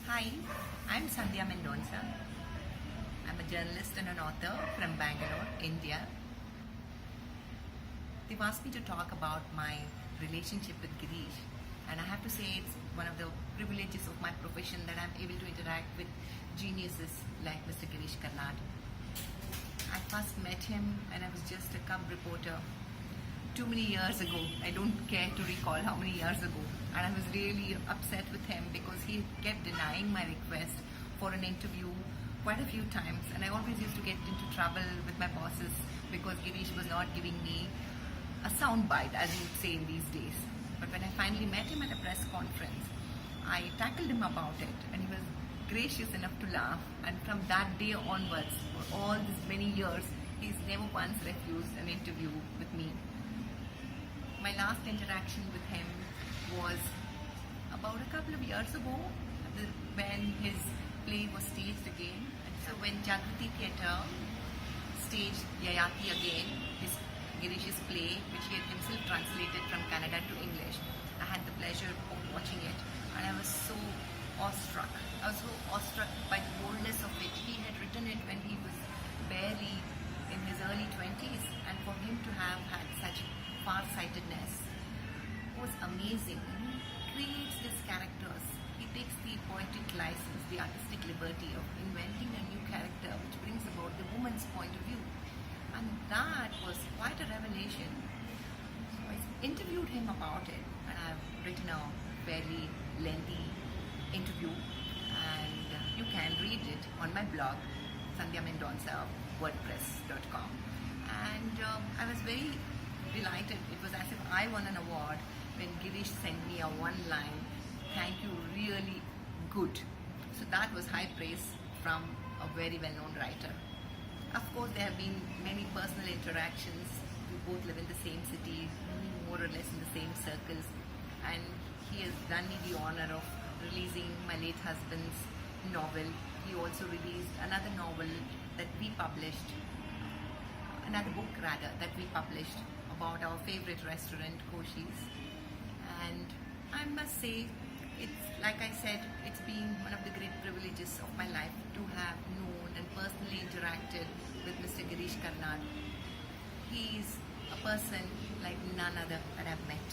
Hi, I'm Sandhya Mendonca. I'm a journalist and an author from Bangalore, India. They've asked me to talk about my relationship with Girish, and I have to say it's one of the privileges of my profession that I'm able to interact with geniuses like Mr. Girish Karnad. I first met him when I was just a cub reporter too many years ago. I don't care to recall how many years ago. And I was really upset with him because he kept denying my request for an interview quite a few times. And I always used to get into trouble with my bosses because Girish was not giving me a sound bite, as you would say in these days. But when I finally met him at a press conference, I tackled him about it, and he was gracious enough to laugh. And from that day onwards, for all these many years, he's never once refused an interview with me. My last interaction with him was about a couple of years ago when his play was staged again. And so when Jagriti Theatre staged Yayati again, his Girish's play, which he had himself translated from Kannada to English, I had the pleasure of watching it, and I was so awestruck. I was so awestruck by the boldness of it. He had written it when he was barely in his early 20s, and for him to have had such far-sightedness was amazing. He creates these characters. He takes the poetic license, the artistic liberty of inventing a new character which brings about the woman's point of view. And that was quite a revelation. So I interviewed him about it, and I've written a fairly lengthy interview, and you can read it on my blog, Sandhya Mendonca, wordpress.com. And I was very delighted. It was as if I won an award when Girish sent me a one-line, "Thank you, really good." So that was high praise from a very well-known writer. Of course, there have been many personal interactions. We both live in the same city, more or less in the same circles, and he has done me the honor of releasing my late husband's novel. He also released another novel that we published, another book rather, that we published about our favorite restaurant, Koshi's. And I must say, it's like I said, it's been one of the great privileges of my life to have known and personally interacted with Mr. Girish Karnad. He's a person like none other that I've met.